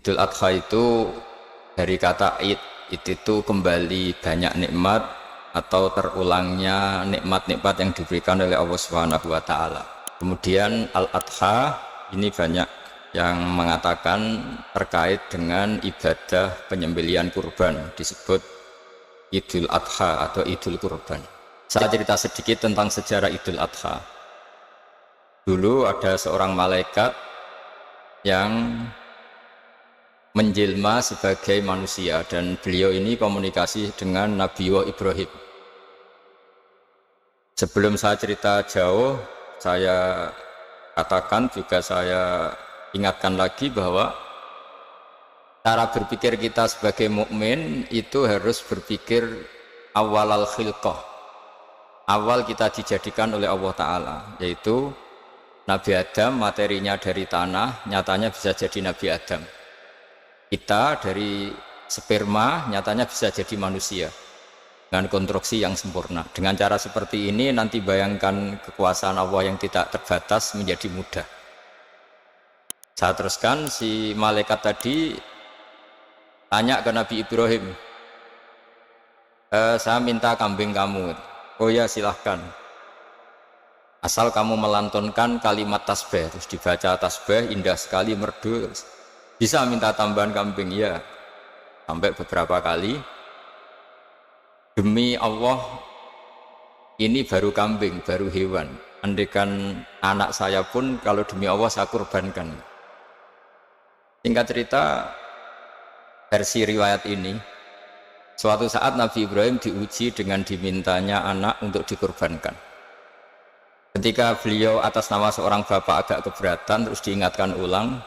Idul Adha itu dari kata id itu kembali banyak nikmat atau terulangnya nikmat-nikmat yang diberikan oleh Allah Subhanahu wa taala. Kemudian Al-Adha ini banyak yang mengatakan terkait dengan ibadah penyembelihan kurban, disebut Idul Adha atau Idul Kurban. Saya cerita sedikit tentang sejarah Idul Adha. Dulu ada seorang malaikat yang menjelma sebagai manusia, dan beliau ini komunikasi dengan Nabi Ibrahim. Sebelum saya cerita jauh, saya katakan juga, saya ingatkan lagi bahwa cara berpikir kita sebagai mukmin itu harus berpikir awal al-khilqah, awal kita dijadikan oleh Allah Ta'ala, yaitu Nabi Adam materinya dari tanah, nyatanya bisa jadi Nabi Adam. Kita dari sperma nyatanya bisa jadi manusia dengan konstruksi yang sempurna. Dengan cara seperti ini nanti bayangkan kekuasaan Allah yang tidak terbatas menjadi mudah. Saya teruskan, si malaikat tadi tanya ke Nabi Ibrahim, saya minta kambing kamu. Oh ya, silahkan, asal kamu melantunkan kalimat tasbih. Terus dibaca tasbih, indah sekali, merdu. Bisa minta tambahan kambing? Ya. Sampai beberapa kali. Demi Allah, ini baru kambing, baru hewan. Andaikan anak saya pun kalau demi Allah saya kurbankan. Singkat cerita, versi riwayat ini, suatu saat Nabi Ibrahim diuji dengan dimintanya anak untuk dikurbankan. Ketika beliau atas nama seorang bapak agak keberatan, terus diingatkan ulang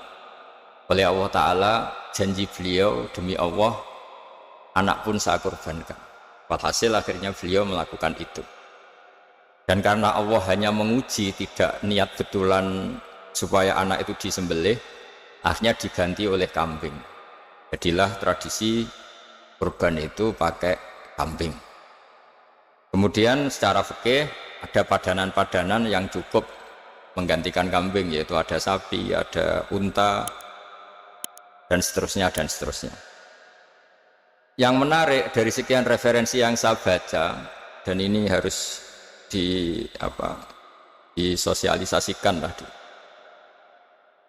oleh Allah Ta'ala, janji beliau, demi Allah anak pun saya kurbankan. Walhasil akhirnya beliau melakukan itu. Dan karena Allah hanya menguji, tidak niat betulan supaya anak itu disembelih, akhirnya diganti oleh kambing. Jadilah tradisi kurban itu pakai kambing. Kemudian secara fikih ada padanan-padanan yang cukup menggantikan kambing, yaitu ada sapi, ada unta, dan seterusnya dan seterusnya. Yang menarik dari sekian referensi yang saya baca, dan ini harus disosialisasikan lah.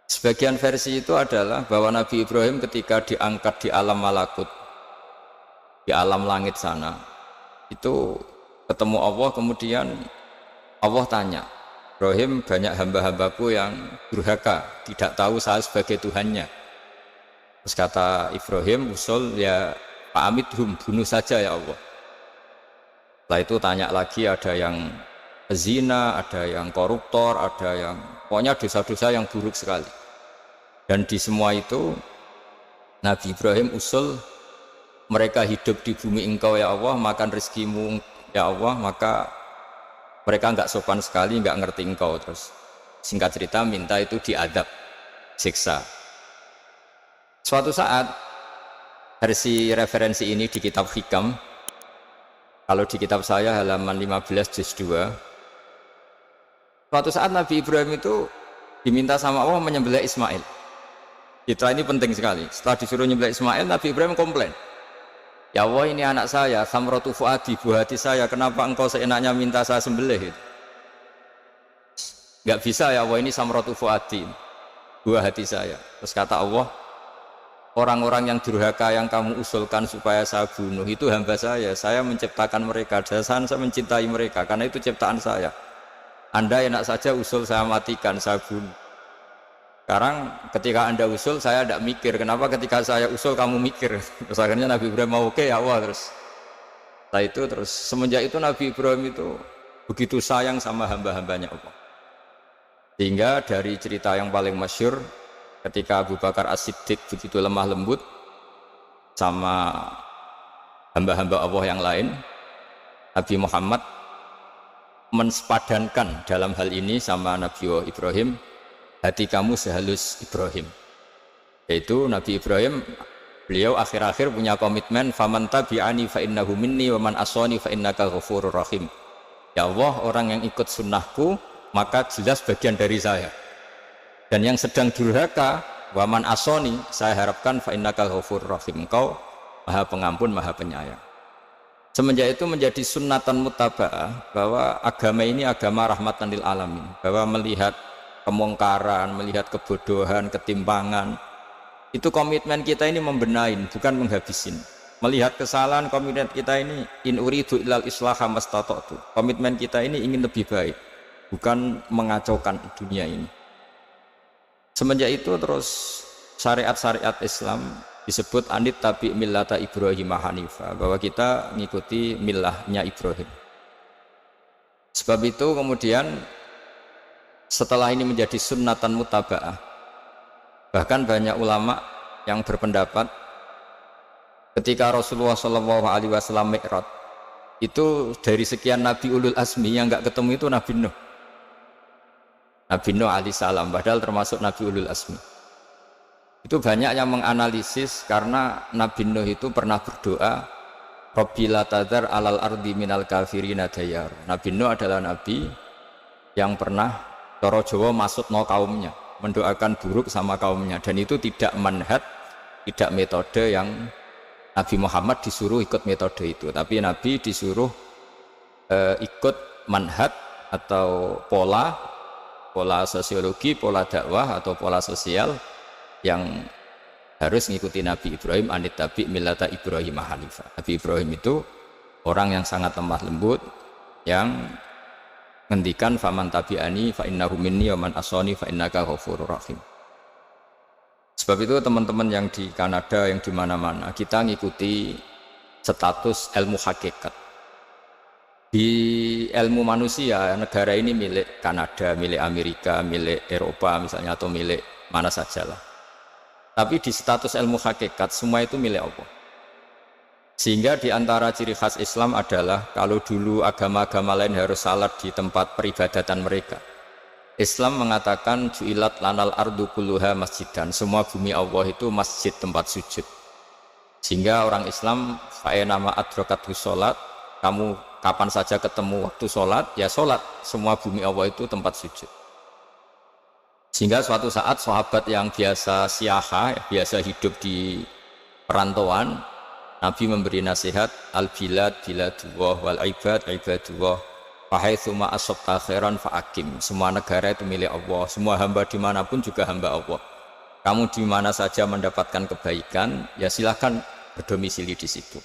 Sebagian versi itu adalah bahwa Nabi Ibrahim ketika diangkat di alam malakut, di alam langit sana, itu ketemu Allah, kemudian Allah tanya, Ibrahim, banyak hamba-hambaku yang durhaka, tidak tahu saya sebagai Tuhannya. Terus kata Ibrahim, usul ya Pak Amidhum, bunuh saja ya Allah. Setelah itu tanya lagi, ada yang zina, ada yang koruptor, ada yang pokoknya dosa-dosa yang buruk sekali. Dan di semua itu Nabi Ibrahim usul, mereka hidup di bumi engkau ya Allah, makan rezekimu ya Allah, maka mereka enggak sopan sekali, enggak ngerti engkau. Terus singkat cerita minta itu diadab, siksa. Suatu saat, versi referensi ini di kitab Hikam, kalau di kitab saya halaman 15 juz 2, suatu saat Nabi Ibrahim itu diminta sama Allah menyembelih Ismail. Citra ini penting sekali. Setelah disuruh menyembelih Ismail, Nabi Ibrahim komplain, ya Allah, ini anak saya, samratu fuadi, buah hati saya, kenapa engkau seenaknya minta saya sembelih? Enggak bisa ya Allah, ini samratu fuadi, buah hati saya. Terus kata Allah, orang-orang yang durhaka yang kamu usulkan supaya saya bunuh itu hamba saya menciptakan mereka, saya mencintai mereka, karena itu ciptaan saya. Anda enak saja usul saya matikan, saya bunuh. Sekarang ketika Anda usul, saya tidak mikir, kenapa ketika saya usul kamu mikir? Terus akhirnya Nabi Ibrahim mau, oke ya Allah. Setelah itu terus semenjak itu Nabi Ibrahim itu begitu sayang sama hamba-hambanya Allah. Sehingga dari cerita yang paling masyhur, ketika Abu Bakar As-Siddiq begitu lemah lembut sama hamba-hamba Allah yang lain, Nabi Muhammad mensepadankan dalam hal ini sama Nabi Ibrahim, hati kamu sehalus Ibrahim. Yaitu Nabi Ibrahim, beliau akhir-akhir punya komitmen, faman tabi'ani fa innahu minni wa man asani fa innaka ghafurur rahim. Ya Allah, orang yang ikut sunnahku maka jelas bagian dari saya. Dan yang sedang durhaka, Waman asoni, saya harapkan fa innakal ghafurur rahim, engkau maha pengampun, maha penyayang. Semenjak itu menjadi sunnatan mutaba'ah bahwa agama ini agama rahmatan lil alamin, bahwa melihat kemungkaran, melihat kebodohan, ketimpangan, itu komitmen kita ini membenahin, bukan menghabisin. Melihat kesalahan, komitmen kita ini in uridu ilal islaha mastata'tu, komitmen kita ini ingin lebih baik, bukan mengacaukan dunia ini. Semenjak itu terus syariat-syariat Islam disebut anit tabi millata Ibrahim Hanifah, bahwa kita mengikuti millahnya Ibrahim. Sebab itu kemudian setelah ini menjadi sunnatan mutaba'ah, bahkan banyak ulama yang berpendapat ketika Rasulullah SAW Mi'raj itu dari sekian Nabi Ulul Azmi yang nggak ketemu itu Nabi Nuh. Nabi Nuh alaihissalam, padahal termasuk Nabi Ulul Azmi. Itu banyak yang menganalisis karena Nabi Nuh itu pernah berdoa Rabbi la tadhar alal ardi minal kafirina dayar. Nabi Nuh adalah Nabi yang pernah cara Jawa maksudno kaumnya, mendoakan buruk sama kaumnya, dan itu tidak manhaj, tidak metode yang Nabi Muhammad disuruh ikut metode itu, tapi Nabi disuruh ikut manhaj atau pola sosiologi, pola dakwah atau pola sosial yang harus mengikuti Nabi Ibrahim anit tabi millata Ibrahim Hanifah. Nabi Ibrahim itu orang yang sangat lemah lembut, yang ngendikan faman tabi'ani fa innahu minni wa man asani fa innaka ghafurur rahim. Sebab itu teman-teman yang di Kanada, yang di mana-mana, kita ngikuti status ilmu hakikat. Di ilmu manusia, negara ini milik Kanada, milik Amerika, milik Eropa misalnya, atau milik mana sajalah. Tapi di status ilmu hakikat semua itu milik Allah. Sehingga di antara ciri khas Islam adalah kalau dulu agama-agama lain harus salat di tempat peribadatan mereka, Islam mengatakan ju'ilat lanal ardu kulluha masjidan, semua bumi Allah itu masjid, tempat sujud. Sehingga orang Islam fa'enama adrokathu sholat, kamu kapan saja ketemu waktu sholat, ya sholat, semua bumi Allah itu tempat sujud. Sehingga suatu saat sahabat yang biasa siaha, biasa hidup di perantauan, Nabi memberi nasihat, al-bilad biladullah wal ibad ibadullah fahaitsuma asabta khairan fa'akim. Semua negara itu milik Allah, semua hamba dimanapun juga hamba Allah. Kamu di mana saja mendapatkan kebaikan, ya silahkan berdomisili di situ.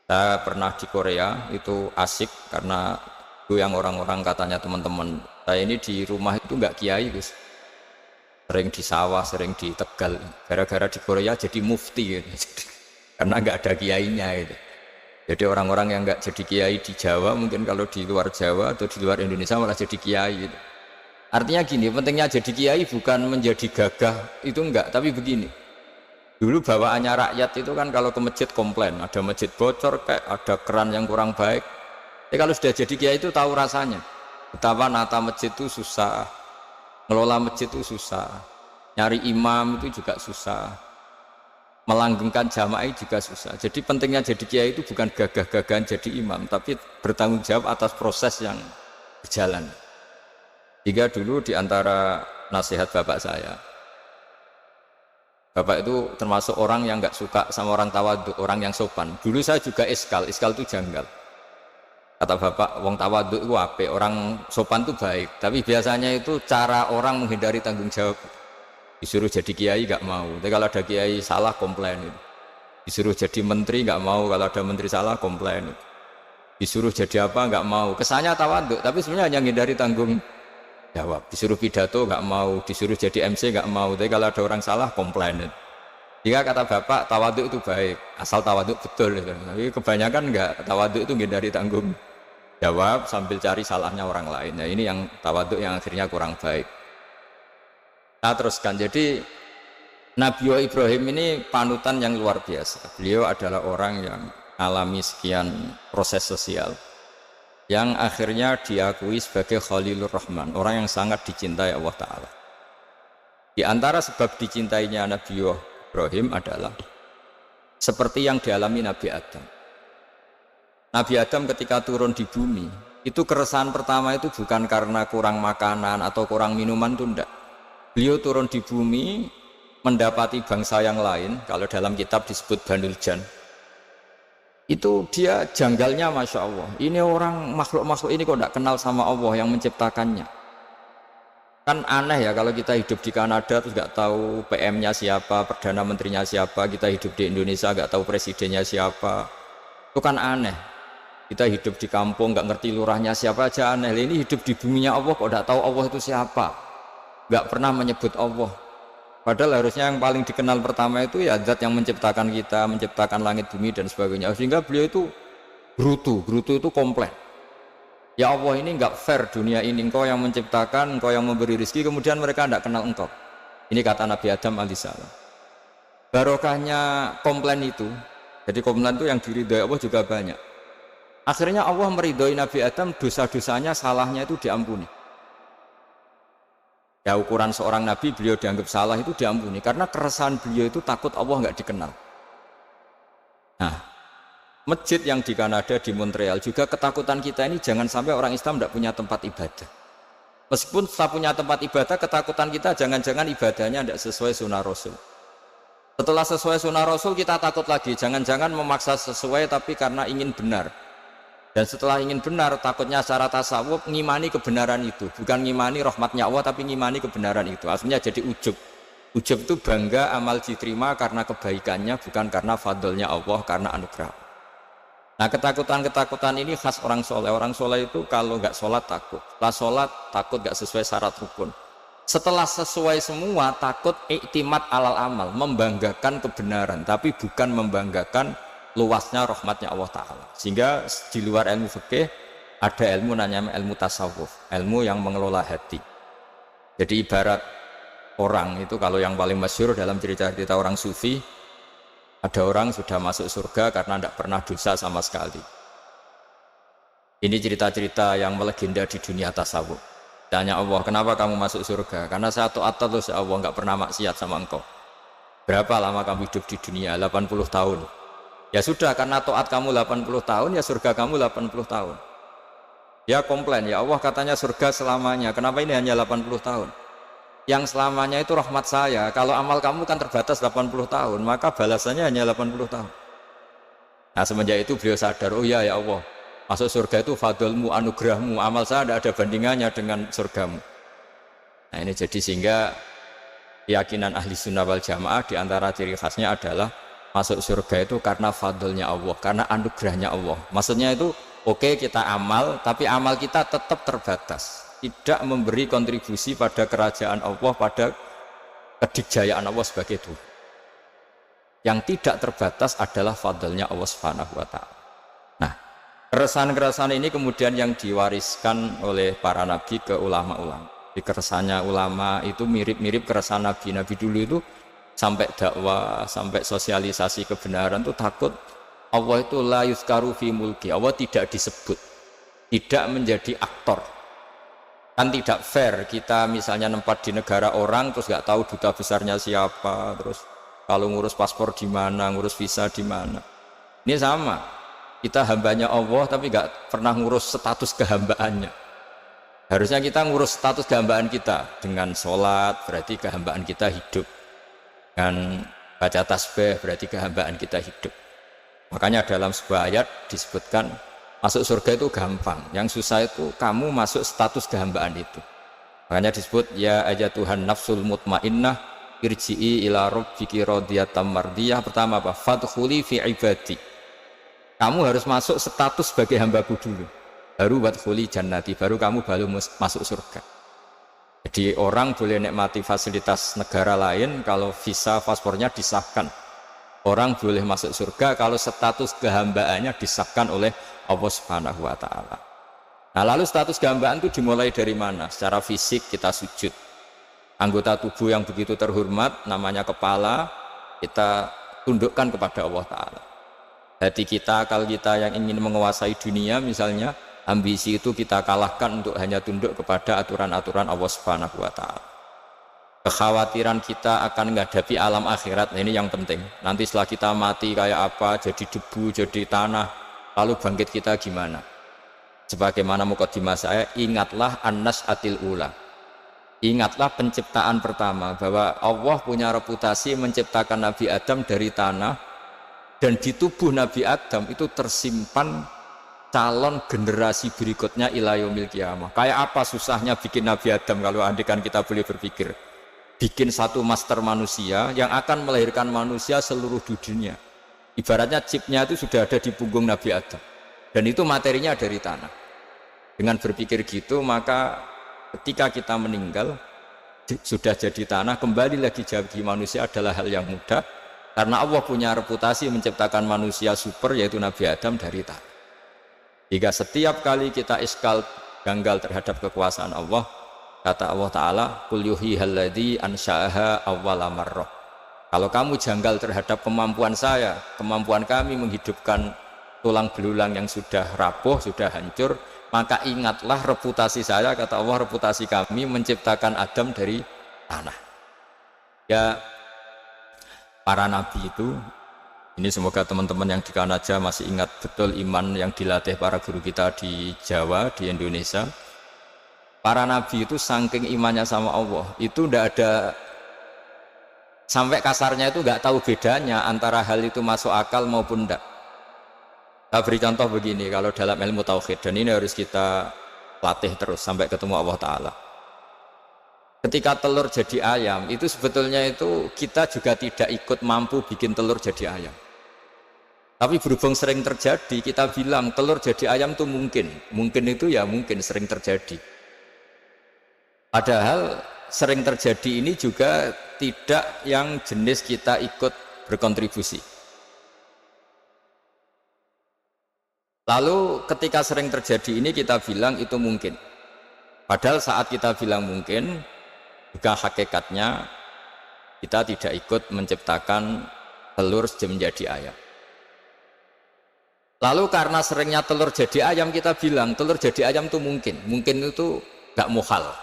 Saya pernah di Korea, itu asik karena itu yang orang-orang katanya teman-teman saya ini di rumah itu nggak kiai, Gus. Sering di sawah, sering di Tegal. Gara-gara di Korea jadi mufti gitu. Karena nggak ada kiainya gitu. Jadi orang-orang yang nggak jadi kiai di Jawa, mungkin kalau di luar Jawa atau di luar Indonesia malah jadi kiai gitu. Artinya gini, pentingnya jadi kiai bukan menjadi gagah, itu enggak, tapi begini. Dulu bawaannya rakyat itu kan kalau ke masjid komplain, ada masjid bocor, kayak ada keran yang kurang baik. Tapi kalau sudah jadi kiai itu tahu rasanya. Betapa nata masjid itu susah, ngelola masjid itu susah, nyari imam itu juga susah, melanggengkan jamaah juga susah. Jadi pentingnya jadi kiai itu bukan gagah-gagahan jadi imam, tapi bertanggung jawab atas proses yang berjalan. Jika dulu diantara nasihat bapak saya, bapak itu termasuk orang yang nggak suka sama orang tawadhu, orang yang sopan. Dulu saya juga iskal itu janggal. Kata bapak, wong tawadhu itu apa? Orang sopan itu baik, tapi biasanya itu cara orang menghindari tanggung jawab. Disuruh jadi kiai nggak mau, tapi kalau ada kiai salah komplain. Disuruh jadi menteri nggak mau, kalau ada menteri salah komplain. Disuruh jadi apa nggak mau, kesannya tawadhu, tapi sebenarnya hanya menghindari tanggung jawab. Disuruh pidato nggak mau, disuruh jadi MC nggak mau, tapi kalau ada orang salah komplain. Jika kata bapak tawadhu itu baik, asal tawadhu betul, tapi kebanyakan nggak, tawadhu itu menghindari tanggung jawab sambil cari salahnya orang lain. Nah, ini yang tawadhu yang akhirnya kurang baik. Nah, teruskan. Jadi Nabi Ibrahim ini panutan yang luar biasa. Beliau adalah orang yang alami sekian proses sosial yang akhirnya diakui sebagai Khalilur Rahman, orang yang sangat dicintai Allah Ta'ala. Di antara sebab dicintainya Nabi Ibrahim adalah seperti yang dialami Nabi Adam. Nabi Adam ketika turun di bumi, itu keresahan pertama itu bukan karena kurang makanan atau kurang minuman, itu enggak. Beliau turun di bumi mendapati bangsa yang lain, kalau dalam kitab disebut Banul Jan, itu dia janggalnya Masya Allah. Ini orang makhluk-makhluk ini kok tidak kenal sama Allah yang menciptakannya. Kan aneh ya kalau kita hidup di Kanada terus nggak tahu PM-nya siapa, Perdana Menterinya siapa, kita hidup di Indonesia nggak tahu presidennya siapa. Itu kan aneh. Kita hidup di kampung nggak ngerti lurahnya siapa aja aneh. Ini hidup di buminya Allah kok tidak tahu Allah itu siapa, nggak pernah menyebut Allah. Padahal harusnya yang paling dikenal pertama itu ya zat yang menciptakan kita, menciptakan langit bumi dan sebagainya. Sehingga beliau itu brutu itu kompleks. Ya Allah, ini enggak fair dunia ini, engkau yang menciptakan, engkau yang memberi rezeki, kemudian mereka tidak kenal engkau. Ini kata Nabi Adam alaihissalam. Barokahnya komplain itu, jadi komplain itu yang diridhoi Allah juga banyak. Akhirnya Allah meridhoi Nabi Adam, dosa-dosanya, salahnya itu diampuni. Ya ukuran seorang Nabi, beliau dianggap salah itu diampuni, karena keresahan beliau itu takut Allah nggak dikenal. Nah, masjid yang di Kanada, di Montreal juga ketakutan kita ini jangan sampai orang Islam tidak punya tempat ibadah. Meskipun setelah punya tempat ibadah, ketakutan kita jangan-jangan ibadahnya tidak sesuai sunnah Rasul. Setelah sesuai sunnah Rasul kita takut lagi, jangan-jangan memaksa sesuai tapi karena ingin benar. Dan setelah ingin benar, takutnya secara tasawuf ngimani kebenaran itu, bukan ngimani rahmatnya Allah tapi ngimani kebenaran itu. Aslinya jadi ujub. Ujub itu bangga amal diterima karena kebaikannya, bukan karena fadlnya Allah, karena anugerah. Nah, ketakutan-ketakutan ini khas orang soleh. Orang soleh itu kalau nggak sholat takut, setelah sholat takut nggak sesuai syarat rukun, setelah sesuai semua takut iktimat alal amal, membanggakan kebenaran tapi bukan membanggakan luasnya rahmatnya Allah Ta'ala. Sehingga di luar ilmu fikih ada ilmu namanya ilmu tasawuf, ilmu yang mengelola hati. Jadi ibarat orang itu, kalau yang paling masyhur dalam cerita-cerita orang sufi, ada orang sudah masuk surga karena tidak pernah dosa sama sekali. Ini cerita-cerita yang melegenda di dunia tasawuf. Tanya Allah, kenapa kamu masuk surga? Karena saya taat terus ya Allah, nggak pernah maksiat sama engkau. Berapa lama kamu hidup di dunia? 80 tahun. Ya sudah, karena taat kamu 80 tahun, ya surga kamu 80 tahun. Ya komplain, ya Allah katanya surga selamanya, kenapa ini hanya 80 tahun? Yang selamanya itu rahmat saya. Kalau amal kamu kan terbatas 80 tahun, maka balasannya hanya 80 tahun. Nah, semenjak itu beliau sadar, oh ya Allah, masuk surga itu fadlmu, anugerahmu, amal saya tidak ada bandingannya dengan surgamu. Nah, ini jadi sehingga keyakinan ahli sunnah wal jamaah diantara ciri khasnya adalah masuk surga itu karena fadlnya Allah, karena anugerahnya Allah. Maksudnya itu oke, kita amal, tapi amal kita tetap terbatas, tidak memberi kontribusi pada kerajaan Allah, pada kedikjayaan Allah sebagai Tuhan. Yang tidak terbatas adalah fadlnya Allah Subhanahu wa Ta'ala. Nah, keresahan-keresahan ini kemudian yang diwariskan oleh para nabi ke ulama-ulama. Di keresahannya ulama itu mirip-mirip keresahan nabi. Nabi dulu itu sampai dakwah, sampai sosialisasi kebenaran itu takut Allah itu la yuzkaru fi mulki, Allah tidak disebut, tidak menjadi aktor. Kan tidak fair kita misalnya nempat di negara orang terus nggak tahu duta besarnya siapa, terus kalau ngurus paspor di mana, ngurus visa di mana. Ini sama, kita hambanya Allah tapi nggak pernah ngurus status kehambaannya. Harusnya kita ngurus status kehambaan kita dengan sholat, berarti kehambaan kita hidup. Dan baca tasbih berarti kehambaan kita hidup. Makanya dalam sebuah ayat disebutkan masuk surga itu gampang, yang susah itu kamu masuk status kehambaan itu. Makanya disebut ya aja Tuhan nafsul mutmainnah irji'i ila rabbiki radiyatan mardiyah. Pertama apa? Fadkhuli fi ibadi. Kamu harus masuk status sebagai hambaku dulu, baru wadkhuli jannati, baru kamu masuk surga. Jadi orang boleh nikmati fasilitas negara lain kalau visa paspornya disahkan. Orang boleh masuk surga kalau status kehambaannya disahkan oleh Allah Subhanahu wa Ta'ala. Nah, lalu status kehambaan itu dimulai dari mana? Secara fisik kita sujud. Anggota tubuh yang begitu terhormat namanya kepala kita tundukkan kepada Allah Ta'ala. Hati kita, akal kita yang ingin menguasai dunia misalnya, ambisi itu kita kalahkan untuk hanya tunduk kepada aturan-aturan Allah Subhanahu wa Ta'ala. Kekhawatiran kita akan menghadapi alam akhirat, nah ini yang penting. Nanti setelah kita mati kayak apa, jadi debu, jadi tanah, lalu bangkit kita gimana? Sebagaimana mukadimah saya, ingatlah an-nas'atil ula. Ingatlah penciptaan pertama, bahwa Allah punya reputasi menciptakan Nabi Adam dari tanah, dan di tubuh Nabi Adam itu tersimpan calon generasi berikutnya ila yaumil qiyamah. Kayak apa susahnya bikin Nabi Adam kalau andikan kita boleh berpikir. Bikin satu master manusia yang akan melahirkan manusia seluruh dunia. Ibaratnya chipnya itu sudah ada di punggung Nabi Adam. Dan itu materinya dari tanah. Dengan berpikir gitu, maka ketika kita meninggal sudah jadi tanah, kembali lagi jadi manusia adalah hal yang mudah, karena Allah punya reputasi menciptakan manusia super, yaitu Nabi Adam dari tanah. Jika setiap kali kita iskal ganggal terhadap kekuasaan Allah, kata Allah Ta'ala, qul yuhyihal ladzi ansha'aha awwala marrah. Kalau kamu janggal terhadap kemampuan saya, kemampuan kami menghidupkan tulang belulang yang sudah rapuh, sudah hancur, maka ingatlah reputasi saya, kata Allah, reputasi kami menciptakan Adam dari tanah. Ya, para nabi itu, ini semoga teman-teman yang di Kanaja masih ingat betul iman yang dilatih para guru kita di Jawa, di Indonesia. Para nabi itu saking imannya sama Allah, itu tidak ada, sampai kasarnya itu nggak tahu bedanya antara hal itu masuk akal maupun tidak. Saya beri contoh begini, kalau dalam ilmu tauhid, dan ini harus kita latih terus sampai ketemu Allah Ta'ala. Ketika telur jadi ayam, itu sebetulnya itu kita juga tidak ikut mampu bikin telur jadi ayam. Tapi berhubung sering terjadi, kita bilang telur jadi ayam itu mungkin. Mungkin itu ya mungkin sering terjadi. Padahal sering terjadi ini juga tidak yang jenis kita ikut berkontribusi. Lalu ketika sering terjadi ini kita bilang itu mungkin. Padahal saat kita bilang mungkin, juga hakikatnya kita tidak ikut menciptakan telur menjadi ayam. Lalu karena seringnya telur jadi ayam, kita bilang telur jadi ayam itu mungkin. Mungkin itu gak muhal.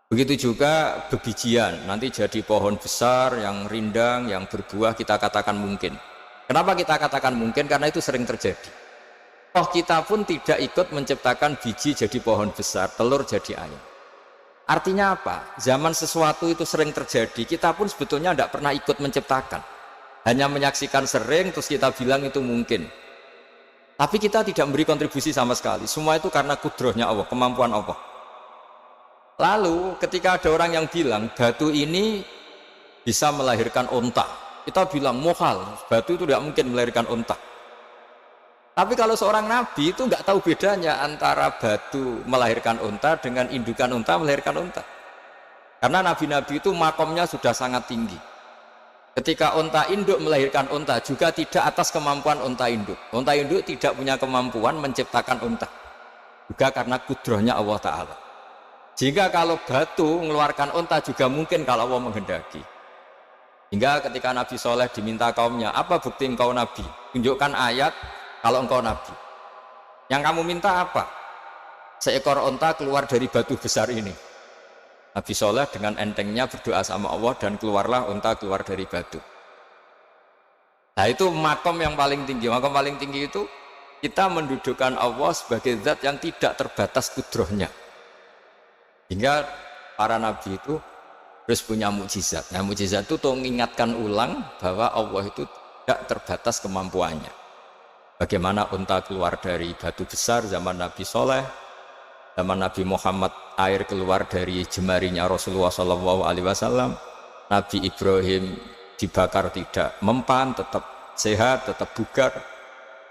Begitu juga bebijian, nanti jadi pohon besar yang rindang, yang berbuah, kita katakan mungkin. Kenapa kita katakan mungkin? Karena itu sering terjadi. Oh, kita pun tidak ikut menciptakan biji jadi pohon besar, telur jadi ayam. Artinya apa? Zaman sesuatu itu sering terjadi, kita pun sebetulnya tidak pernah ikut menciptakan. Hanya menyaksikan sering, terus kita bilang itu mungkin. Tapi kita tidak memberi kontribusi sama sekali. Semua itu karena kudrohnya Allah, kemampuan Allah. Lalu ketika ada orang yang bilang batu ini bisa melahirkan onta, kita bilang muhal, batu itu tidak mungkin melahirkan onta. Tapi kalau seorang nabi itu nggak tahu bedanya antara batu melahirkan onta dengan indukan onta melahirkan onta. Karena nabi-nabi itu makomnya sudah sangat tinggi. Ketika onta induk melahirkan onta juga tidak atas kemampuan onta induk. Onta induk tidak punya kemampuan menciptakan onta. Juga karena kudrohnya Allah Ta'ala. Jika kalau batu mengeluarkan onta juga mungkin kalau Allah menghendaki. Hingga ketika Nabi Soleh diminta kaumnya, apa bukti engkau Nabi? Tunjukkan ayat kalau engkau Nabi. Yang kamu minta apa? Seekor onta keluar dari batu besar ini. Nabi Soleh dengan entengnya berdoa sama Allah dan keluarlah onta keluar dari batu. Nah itu makom yang paling tinggi. Makom paling tinggi itu kita mendudukkan Allah sebagai zat yang tidak terbatas kudrohnya. Hingga para nabi itu terus punya mukjizat. Nah mukjizat itu untuk mengingatkan ulang bahwa Allah itu tidak terbatas kemampuannya. Bagaimana unta keluar dari batu besar zaman Nabi Soleh, zaman Nabi Muhammad air keluar dari jemarinya Rasulullah SAW, Nabi Ibrahim dibakar tidak mempan, tetap sehat, tetap bugar.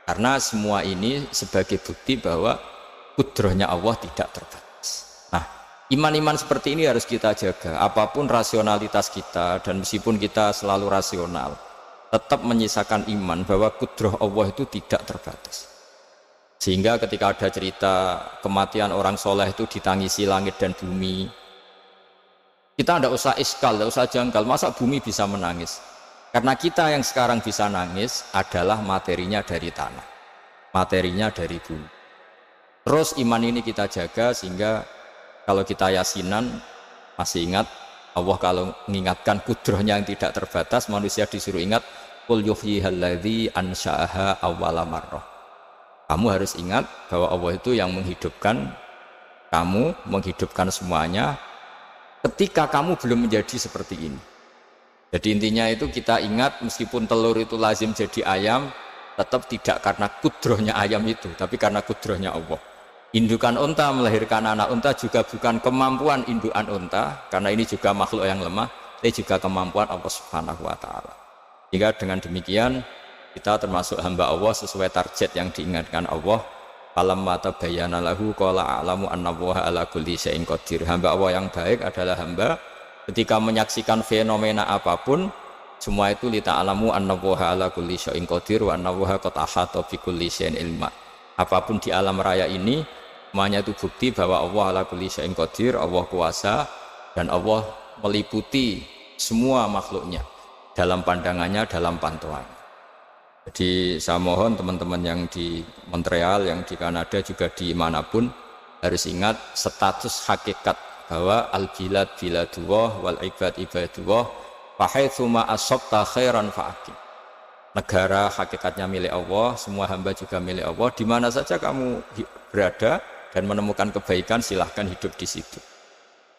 Karena semua ini sebagai bukti bahwa kudrohnya Allah tidak terbatas. Iman-iman seperti ini harus kita jaga. Apapun rasionalitas kita, dan meskipun kita selalu rasional, tetap menyisakan iman bahwa kudroh Allah itu tidak terbatas. Sehingga ketika ada cerita kematian orang soleh itu ditangisi langit dan bumi, kita tidak usah iskal, tidak usah jangkal. Masa bumi bisa menangis? Karena kita yang sekarang bisa nangis adalah materinya dari tanah, materinya dari bumi. Terus iman ini kita jaga sehingga kalau kita yasinan masih ingat Allah kalau mengingatkan kudrohnya yang tidak terbatas, manusia disuruh ingat qul yuhyihal ladzi ansha'aha awwala marrah. Kamu harus ingat bahwa Allah itu yang menghidupkan kamu, menghidupkan semuanya ketika kamu belum menjadi seperti ini. Jadi intinya itu kita ingat meskipun telur itu lazim jadi ayam, tetap tidak karena kudrohnya ayam itu, tapi karena kudrohnya Allah. Indukan unta melahirkan anak unta juga bukan kemampuan indukan unta, karena ini juga makhluk yang lemah, tapi juga kemampuan Allah Subhanahu wa Ta'ala. Jika dengan demikian kita termasuk hamba Allah sesuai target yang diingatkan Allah. Falamma tabayyana lahu qala a'lamu annallaha ala kulli syai'in qadir. Hamba Allah yang baik adalah hamba ketika menyaksikan fenomena apapun, semua itu li ta'lamu annallaha ala kulli syai'in qadir wa annallaha qad ahata bi kulli syai'in ilma. Apapun di alam raya ini semuanya itu bukti bahwa Allah ala kulli syai'in qadir, Allah kuasa dan Allah meliputi semua makhluknya dalam pandangannya, dalam pantauannya. Jadi saya mohon teman-teman yang di Montreal, yang di Kanada, juga di manapun harus ingat status hakikat bahwa al-bilad biladullah wal ibad ibadullah fa haitsu ma asabta khairan fa'aqim. Negara hakikatnya milik Allah, semua hamba juga milik Allah. Di mana saja kamu berada dan menemukan kebaikan, silahkan hidup di situ.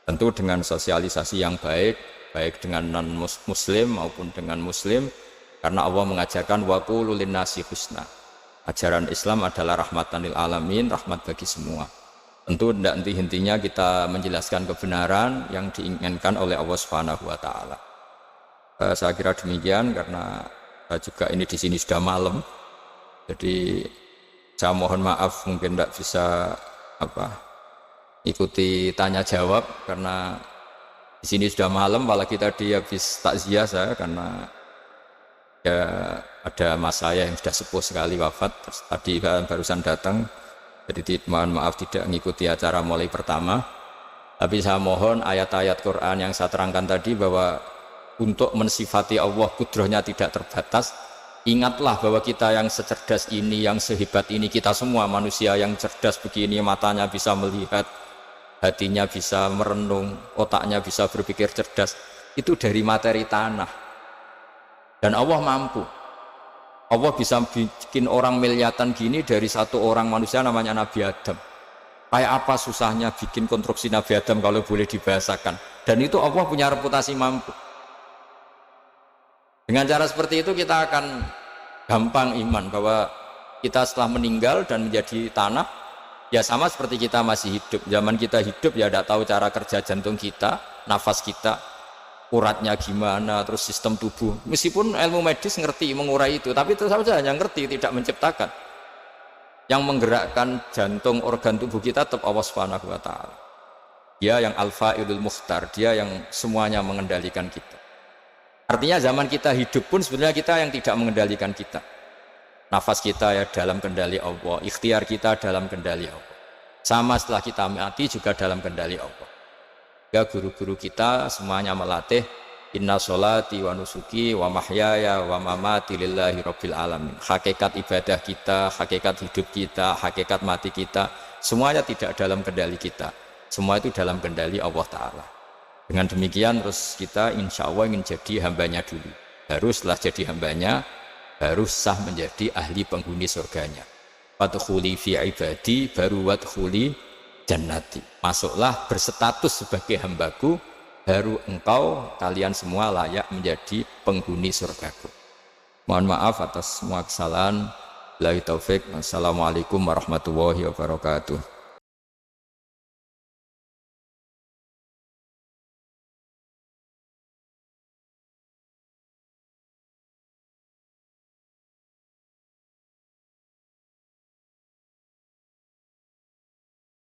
Tentu dengan sosialisasi yang baik, baik dengan non-muslim maupun dengan muslim, karena Allah mengajarkan wa qulu linnasi husna. Ajaran Islam adalah rahmatan lil alamin, rahmat bagi semua. Tentu tidak henti-hentinya kita menjelaskan kebenaran yang diinginkan oleh Allah Subhanahu wa Ta'ala. Saya kira demikian, karena juga ini di sini sudah malam. Jadi saya mohon maaf mungkin tidak bisa ikuti tanya jawab, karena di sini sudah malam, apalagi tadi habis takziah saya karena ya ada mas saya yang sudah sepuh sekali wafat, tadi barusan datang, jadi mohon maaf tidak mengikuti acara mulai pertama. Tapi saya mohon ayat-ayat Quran yang saya terangkan tadi bahwa untuk mensifati Allah kudrohnya tidak terbatas, ingatlah bahwa kita yang secerdas ini, yang sehebat ini, kita semua manusia yang cerdas begini, matanya bisa melihat, hatinya bisa merenung, otaknya bisa berpikir cerdas, itu dari materi tanah. Dan Allah mampu. Allah bisa bikin orang miliatan gini dari satu orang manusia namanya Nabi Adam. Kayak apa susahnya bikin konstruksi Nabi Adam kalau boleh dibahasakan. Dan itu Allah punya reputasi mampu. Dengan cara seperti itu kita akan gampang iman bahwa kita setelah meninggal dan menjadi tanah, ya sama seperti kita masih hidup. Zaman kita hidup ya tidak tahu cara kerja jantung kita, nafas kita, uratnya gimana, terus sistem tubuh. Meskipun ilmu medis ngerti mengurai itu, tapi tetap saja hanya ngerti, tidak menciptakan. Yang menggerakkan jantung, organ tubuh kita tetap Allah Subhanahu wa Ta'ala. Dia yang al-fa'ilul mukhtar, dia yang semuanya mengendalikan kita. Artinya zaman kita hidup pun sebenarnya kita yang tidak mengendalikan kita. Nafas kita ya dalam kendali Allah, ikhtiar kita dalam kendali Allah. Sama setelah kita mati juga dalam kendali Allah. Ya, guru-guru kita semuanya melatih inna sholati wa nusuki wa mahyaya wa mamati lillahi rabbil alamin. Hakikat ibadah kita, hakikat hidup kita, hakikat mati kita, semuanya tidak dalam kendali kita, semua itu dalam kendali Allah Ta'ala. Dengan demikian terus kita insya Allah ingin jadi hambanya dulu, baru setelah jadi hambanya baru sah menjadi ahli penghuni surganya. Wadkhuli fi ibadi baru wadkhuli jannati. Masuklah berstatus sebagai hambaku, baru engkau kalian semua layak menjadi penghuni surgaku. Mohon maaf atas semua kesalahan. Billahi taufik. Wassalamualaikum warahmatullahi wabarakatuh.